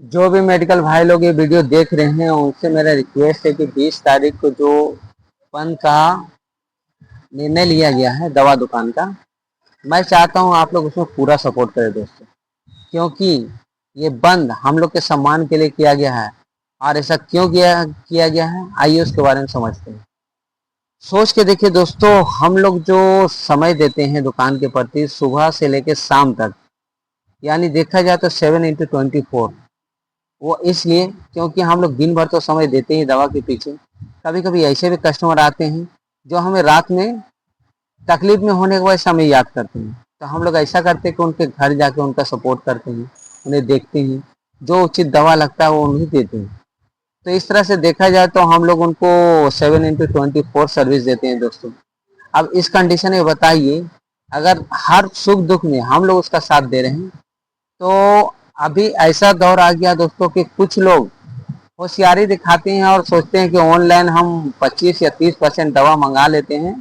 जो भी मेडिकल भाई लोग ये वीडियो देख रहे हैं उनसे मेरा रिक्वेस्ट है कि 20 तारीख को जो बंद का निर्णय लिया गया है दवा दुकान का, मैं चाहता हूँ आप लोग उसमें पूरा सपोर्ट करें दोस्तों। क्योंकि ये बंद हम लोग के सम्मान के लिए किया गया है। और ऐसा क्यों किया गया है, आइए उसके बारे में समझते हैं। सोच के देखिए दोस्तों, हम लोग जो समय देते हैं दुकान के प्रति सुबह से लेकर शाम तक, यानी देखा जाए तो 7x24, वो इसलिए क्योंकि हम लोग दिन भर तो समय देते ही दवा के पीछे। कभी कभी ऐसे भी कस्टमर आते हैं जो हमें रात में तकलीफ में होने के वजह से हमें याद करते हैं, तो हम लोग ऐसा करते हैं कि उनके घर जाके उनका सपोर्ट करते हैं, उन्हें देखते हैं, जो उचित दवा लगता है वो उन्हें देते हैं। तो इस तरह से देखा जाए तो हम लोग उनको 7x24 सर्विस देते हैं दोस्तों। अब इस कंडीशन में बताइए, अगर हर सुख दुख में हम लोग उसका साथ दे रहे हैं, तो अभी ऐसा दौर आ गया दोस्तों कि कुछ लोग होशियारी दिखाते हैं और सोचते हैं कि ऑनलाइन हम 25 या 30% दवा मंगा लेते हैं,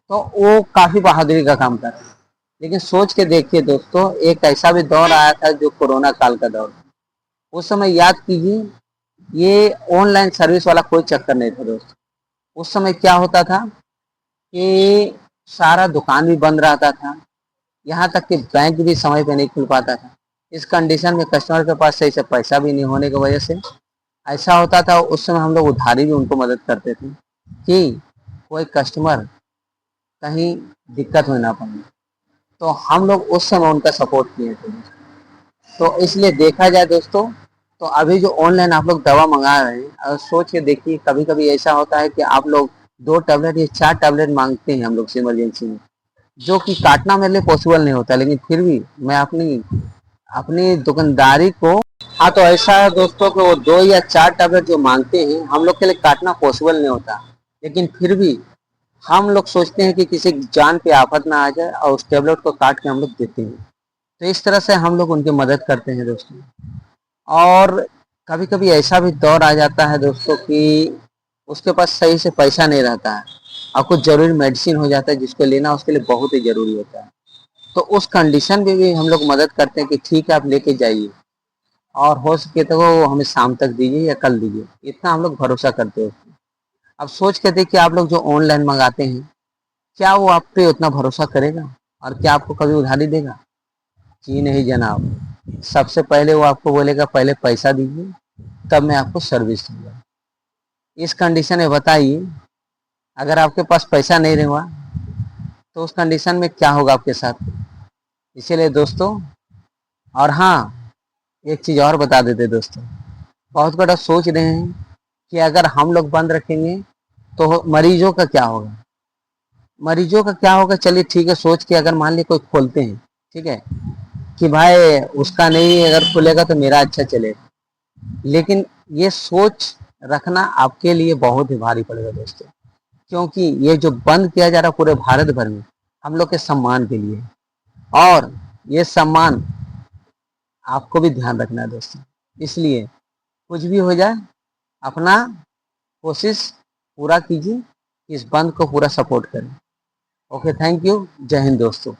तो वो काफ़ी बहादुरी का काम कर रहे हैं। लेकिन सोच के देखिए दोस्तों, एक ऐसा भी दौर आया था जो कोरोना काल का दौर था। उस समय याद कीजिए, ये ऑनलाइन सर्विस वाला कोई चक्कर नहीं था दोस्तों। उस समय क्या होता था कि सारा दुकान भी बंद रहता था, यहाँ तक कि बैंक भी समय पे नहीं खुल पाता था। इस कंडीशन में कस्टमर के पास सही से पैसा भी नहीं होने की वजह से ऐसा होता था, उस समय हम लोग उधारी भी उनको मदद करते थे कि कोई कस्टमर कहीं दिक्कत में ना पड़े। तो हम लोग उस समय उनका सपोर्ट किए थे। तो इसलिए देखा जाए दोस्तों, तो अभी जो ऑनलाइन आप लोग दवा मंगा रहे हैं, अगर सोच के देखिए, कभी कभी ऐसा होता है कि आप लोग 2 टैबलेट या 4 टैबलेट मांगते हैं हम लोग से इमरजेंसी में, जो कि काटना मेरे लिए पॉसिबल नहीं होता, लेकिन फिर भी मैं अपनी अपनी दुकानदारी को, हाँ, तो ऐसा है दोस्तों कि वो 2 या 4 टैबलेट जो मांगते हैं हम लोग के लिए काटना पॉसिबल नहीं होता, लेकिन फिर भी हम लोग सोचते हैं कि किसी की जान पे आफत ना आ जाए और उस टेबलेट को काट के हम लोग देते हैं। तो इस तरह से हम लोग उनकी मदद करते हैं दोस्तों। और कभी कभी ऐसा भी दौर आ जाता है दोस्तों कि उसके पास सही से पैसा नहीं रहता है और कुछ जरूरी मेडिसिन हो जाता है जिसको लेना उसके लिए बहुत ही जरूरी होता है। तो उस कंडीशन में भी हम लोग मदद करते हैं कि ठीक है आप लेके जाइए, और हो सके तो वो हमें शाम तक दीजिए या कल दीजिए, इतना हम लोग भरोसा करते हैं। अब सोच के देखिए, आप लोग जो ऑनलाइन मंगाते हैं, क्या वो आप पे उतना भरोसा करेगा और क्या आपको कभी उधारी देगा? जी नहीं जनाब। सबसे पहले वो आपको बोलेगा पहले पैसा दीजिए, तब मैं आपको सर्विस दूंगा। इस कंडीशन में बताइए, अगर आपके पास पैसा नहीं रहेगा तो उस कंडीशन में क्या होगा आपके साथ? इसीलिए दोस्तों, और हाँ, एक चीज़ और बता देते दोस्तों, बहुत बड़ा सोच रहे हैं कि अगर हम लोग बंद रखेंगे तो मरीजों का क्या होगा। मरीजों का क्या होगा, चलिए ठीक है, सोच के अगर मान ली कोई खोलते हैं, ठीक है, कि भाई उसका नहीं अगर खुलेगा तो मेरा अच्छा चलेगा, लेकिन ये सोच रखना आपके लिए बहुत ही भारी पड़ेगा दोस्तों। क्योंकि ये जो बंद किया जा रहा पूरे भारत भर में हम लोग के सम्मान के लिए, और ये सम्मान आपको भी ध्यान रखना है दोस्तों। इसलिए कुछ भी हो जाए, अपना कोशिश पूरा कीजिए, इस बंद को पूरा सपोर्ट करें। ओके, थैंक यू, जय हिंद दोस्तों।